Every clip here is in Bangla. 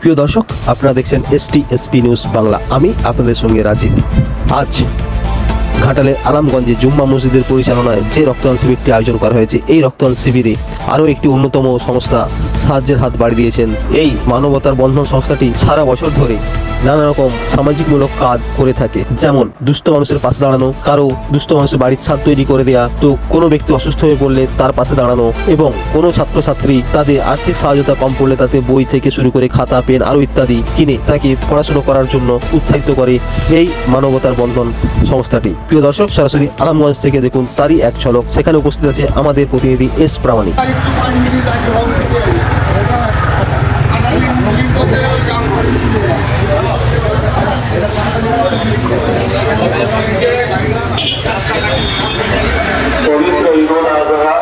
প্রিয় দর্শক, আপনারা দেখছেন STSP নিউজ বাংলা। আমি আপনাদের সঙ্গে রাজীব। আজ ঘাটালের আরামগঞ্জে জুম্মা মসজিদের পরিচালনায় যে রক্তদান শিবিরটি আয়োজন করা হয়েছে, এই রক্তদান শিবিরে আরও একটি অন্যতম সংস্থা সাহায্যের হাত বাড়িয়ে দিয়েছেন। এই মানবতার বন্ধন সংস্থাটি সারা বছর ধরে নানা রকম সামাজিকমূলক কাজ করে থাকে, যেমন দুস্থ মানুষের পাশে দাঁড়ানো, কারো দুস্থ মানুষের বাড়ির ছাদ তৈরি করে দেওয়া, তো কোনো ব্যক্তি অসুস্থ হয়ে পড়লে তার পাশে দাঁড়ানো, এবং কোনো ছাত্রছাত্রী তাদের আর্থিক সহায়তা কম পড়লে তাতে বই থেকে শুরু করে খাতা পেন আরও ইত্যাদি কিনে তাকে পড়াশুনো করার জন্য উৎসাহিত করে এই মানবতার বন্ধন সংস্থাটি। প্রিয় দর্শক, সরাসরি আরামগঞ্জ থেকে দেখুন তারই এক ঝলক। সেখানে উপস্থিত আছে আমাদের প্রতিনিধি এস প্রামাণিক। পবিত্র ঈদ উল আযহা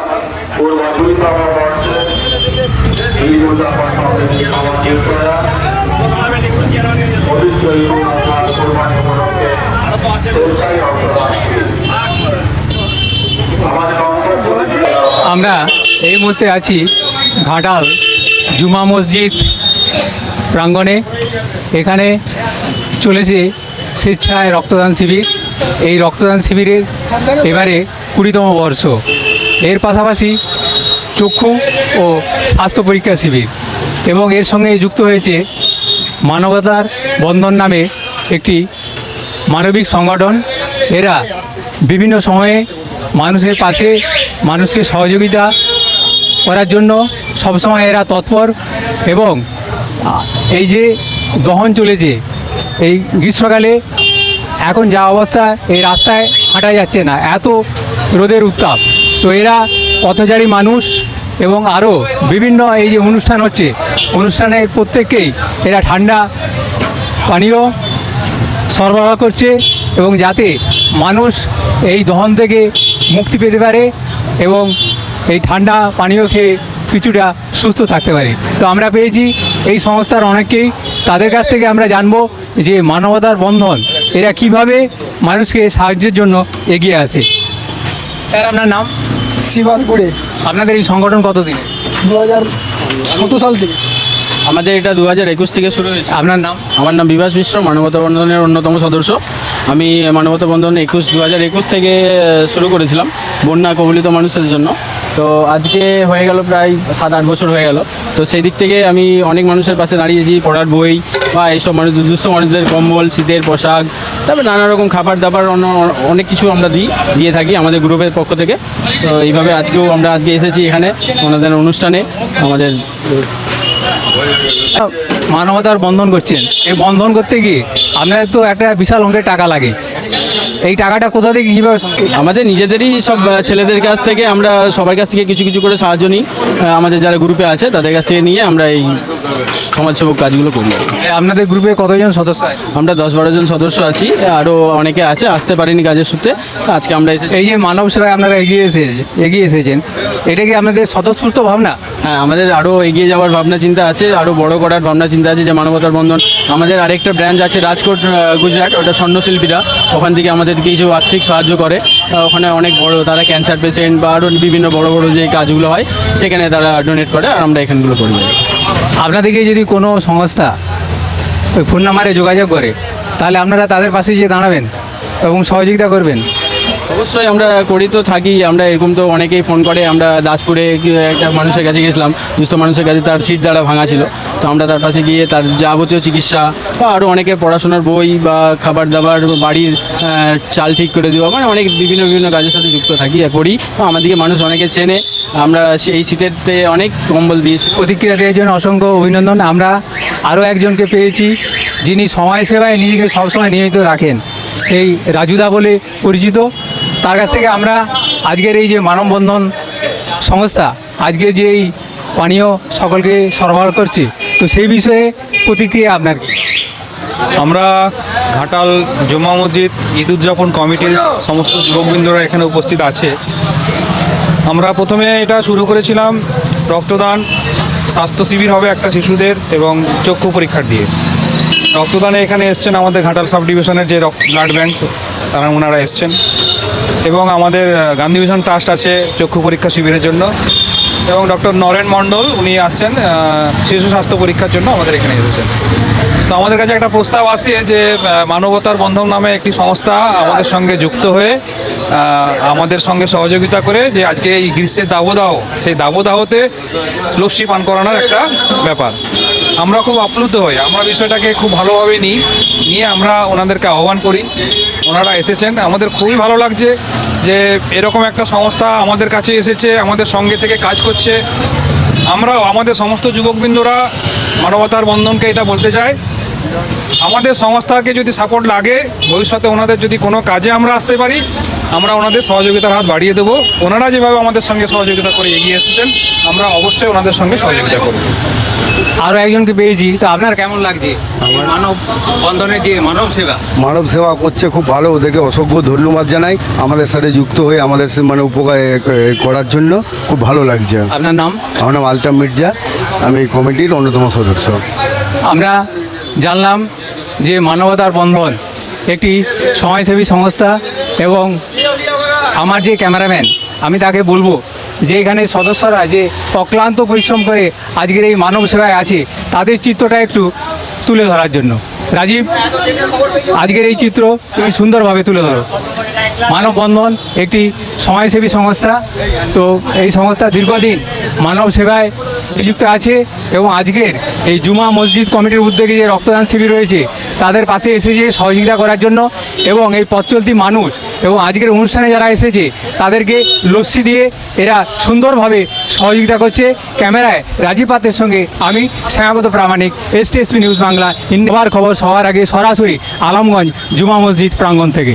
কুরবানির পরবর্তী ঈদ উদযাপন কমিটি সমাজের দ্বারা পবিত্র ঈদ উল আযহা কুরবানি উপলক্ষে সরকারি রক্তদান আমরা এই মুহূর্তে আছি ঘাটাল জুমা মসজিদ প্রাঙ্গণে। এখানে চলেছে স্বেচ্ছায় রক্তদান শিবির। এই রক্তদান শিবিরের এবারে 20তম বর্ষ। এর পাশাপাশি চক্ষু ও স্বাস্থ্য পরীক্ষা শিবির, এবং এর সঙ্গে যুক্ত হয়েছে মানবতার বন্ধন নামে একটি মানবিক সংগঠন। এরা বিভিন্ন সময়ে মানুষের পাশে, মানুষকে সহযোগিতা করার জন্য সবসময় এরা তৎপর। এবং এই যে দহন চলেছে এই গ্রীষ্মকালে, এখন যা অবস্থা, এই রাস্তায় হাঁটা যাচ্ছে না, এত রোদের উত্তাপ। তো এরা পথচারী মানুষ এবং আরও বিভিন্ন এই যে অনুষ্ঠান হচ্ছে, অনুষ্ঠানের প্রত্যেককেই এরা ঠান্ডা পানীয় সরবরাহ করছে, এবং যাতে মানুষ এই দহন থেকে মুক্তি পেতে পারে এবং এই ঠান্ডা পানীয় খেয়ে কিছুটা সুস্থ থাকতে পারে। তো আমরা পেয়েছি এই সংস্থার অনেককেই। তাদের কাছ থেকে আমরা জানবো যে মানবতার বন্ধন এরা কিভাবে মানুষকে সাহায্যের জন্য এগিয়ে আসে। স্যার, আপনার নাম? শ্রীবাস গুড়ে। আপনাদের এই সংগঠন কতদিনে? 2017 সাল থেকে। আমাদের এটা 2021 থেকে শুরু হয়েছে। আপনার নাম? আমার নাম বিভাস মিশ্র, মানবতা বন্ধনের অন্যতম সদস্য। আমি মানবতা বন্ধন 2021 থেকে শুরু করেছিলাম বন্যা কবলিত মানুষের জন্য। তো আজকে হয়ে গেল প্রায় 7-8 বছর হয়ে গেল। তো সেই দিক থেকে আমি অনেক মানুষের পাশে দাঁড়িয়েছি, পড়ার বই বা এইসব মানুষ, দুস্থ মানুষদের কম্বল, শীতের পোশাক, তারপরে নানা রকম খাবার দাবার, অনেক কিছু আমরা দিয়ে থাকি আমাদের গ্রুপের পক্ষ থেকে। তো এইভাবে আজকেও আমরা এসেছি এখানে ওনাদের অনুষ্ঠানে। আমাদের মানবতার বন্ধন করছেন, এই বন্ধন করতে গিয়ে আপনাদের তো একটা বিশাল অঙ্কের টাকা লাগে। এই টাকাটা কোথা থেকে কীভাবে? আমাদের নিজেদেরই সব ছেলেদের কাছ থেকে, আমরা সবার কাছ থেকে কিছু কিছু করে সাহায্য নিই। আমাদের যারা গ্রুপে আছে তাদের কাছ থেকে নিয়ে আমরা এই সমাজসেবক কাজগুলো করি। আপনাদের গ্রুপে কতজন সদস্য আছে? আমরা 10-12 জন সদস্য আছি, আরও অনেকে আছে, আসতে পারিনি কাজের সূত্রে। আজকে আমরা এই যে মানব সেবায় আপনারা এগিয়ে এসেছেন, এটা কি আপনাদের স্বতঃস্ফূর্ত ভাবনা? হ্যাঁ, আমাদের আরও এগিয়ে যাওয়ার ভাবনা চিন্তা আছে, আরও বড় করার ভাবনা চিন্তা আছে। যে মানবতার বন্ধন, আমাদের আরেকটা ব্রাঞ্চ আছে রাজকোট, গুজরাট, ওটা স্বর্ণশিল্পীরা, ওখান থেকে আমাদের কিছু আর্থিক সাহায্য করে। ওখানে অনেক বড়, তারা ক্যান্সার পেশেন্ট বা আরও বিভিন্ন বড় বড় যে কাজগুলো হয় সেখানে তারা ডোনেট করে, আর আমরা এখানগুলো করি। আপনাদেরকে যদি কোনো সংস্থা ওই ফোন নাম্বারে যোগাযোগ করে, তাহলে আপনারা তাদের পাশে গিয়ে দাঁড়াবেন এবং সহযোগিতা করবেন? অবশ্যই আমরা করি তো থাকি। আমরা এরকম তো অনেকেই ফোন করে। আমরা দাসপুরে একটা মানুষের কাছে গেছিলাম, দুস্থ মানুষের কাছে, তার সিট দ্বারা ভাঙা ছিল। তো আমরা তার পাশে গিয়ে তার যাবতীয় চিকিৎসা বা আরও অনেকের পড়াশোনার বই বা খাবার দাবার, বাড়ির চাল ঠিক করে দেওয়া, মানে অনেক বিভিন্ন কাজের সাথে যুক্ত থাকি করি। আমাদেরকে মানুষ অনেকে চেনে। আমরা এই শীতেরতে অনেক কম্বল দিয়েছি। প্রতিক্রিয়া দেওয়ার জন্য অসংখ্য অভিনন্দন। আমরা আরও একজনকে পেয়েছি যিনি সমাজ সেবায় নিজেকে সবসময় নিয়োজিত রাখেন, সেই রাজুদা বলে পরিচিত। তার কাছ থেকে আমরা আজকের এই যে মানববন্ধন সংস্থা আজকের যে এই পানীয় সকলকে সরবরাহ করছে, তো সেই বিষয়ে প্রতিক্রিয়া আপনার কি? আমরা ঘাটাল জুমা মসজিদ ঈদ উদযাপন কমিটির সমস্ত যুবকবৃন্দরা এখানে উপস্থিত আছে। আমরা প্রথমে এটা শুরু করেছিলাম রক্তদান, স্বাস্থ্য শিবির হবে একটা শিশুদের, এবং চক্ষু পরীক্ষার দিয়ে। রক্তদানে এখানে এসছেন আমাদের ঘাটাল সাব ডিভিশনের যে ব্লাড ব্যাংক, ওনারা এসছেন, এবং আমাদের গান্ধী মিশন ট্রাস্ট আছে চক্ষু পরীক্ষা শিবিরের জন্য। এবং ডক্টর নরেন মণ্ডল উনি আসছেন শিশু স্বাস্থ্য পরীক্ষার জন্য আমাদের এখানে এসেছেন। তো আমাদের কাছে একটা প্রস্তাব আসছে যে মানবতার বন্ধন নামে একটি সংস্থা আমাদের সঙ্গে যুক্ত হয়ে আমাদের সঙ্গে সহযোগিতা করে যে আজকে এই গ্রীষ্মের দাবদাহ, সেই দাবদাহতে লস্যি পান করানোর একটা ব্যাপার। আমরা খুব আপ্লুত হই, আমরা বিষয়টাকে খুব ভালোভাবে নিয়ে আমরা ওনাদেরকে আহ্বান করি। ওনারা এসেছেন, আমাদের খুবই ভালো লাগছে যে এরকম একটা সংস্থা আমাদের কাছে এসেছে, আমাদের সঙ্গে থেকে কাজ করছে। আমরাও আমাদের সমস্ত যুবকবৃন্দরা মানবতার বন্ধনকে এটা বলতে চাই, আমাদের সংস্থাকে যদি সাপোর্ট লাগে, ভবিষ্যতে ওনাদের যদি কোনো কাজে আমরা আসতে পারি, আমরা ওনাদের সহযোগিতার হাত বাড়িয়ে দেবো। ওনারা যেভাবে আমাদের সঙ্গে সহযোগিতা করে এগিয়ে এসেছেন, আমরা অবশ্যই ওনাদের সঙ্গে সহযোগিতা করব। আরও একজনকে পেয়েছি, তো আপনার কেমন লাগছে মানব বন্ধনের যে মানব সেবা? মানব সেবা করছে খুব ভালো, ওদেরকে অসংখ্য ধন্যবাদ জানাই আমাদের সাথে যুক্ত হয়ে আমাদের মানে উপকার করার জন্য খুব ভালো লাগছে। আপনার নাম? আমার নাম আলতাফ মির্জা, আমি কমিটির অন্যতম সদস্য। আমরা জানলাম যে মানবতার বন্ধন একটি সমাজসেবী সংস্থা, এবং আমার যে ক্যামেরাম্যান আমি তাকে বলবো যে এখানে সদস্যরা যে অক্লান্ত পরিশ্রম করে আজকের এই মানব সেবায় আছে, তাদের চিত্রটা একটু তুলে ধরার জন্য। রাজীব, আজকের এই চিত্র তুমি সুন্দরভাবে তুলে ধরো। মানববন্ধন একটি সমাজসেবী সংস্থা, তো এই সংস্থা দীর্ঘদিন মানব সেবায় নিযুক্ত আছে, এবং আজকের এই জুমা মসজিদ কমিটির উদ্যোগে যে রক্তদান শিবির রয়েছে তাদের পাশে এসেছে সহযোগিতা করার জন্য, এবং এই পথ চলতি মানুষ এবং আজকের অনুষ্ঠানে যারা এসেছে তাদেরকে লস্যি দিয়ে এরা সুন্দরভাবে সহযোগিতা করছে। ক্যামেরায় রাজীব পাত্রের সঙ্গে আমি শ্যামাপদ প্রামাণিক, STSP নিউজ বাংলা। ইন্ডিয়ার খবর সবার আগে সরাসরি আলমগঞ্জ জুমা মসজিদ প্রাঙ্গণ থেকে।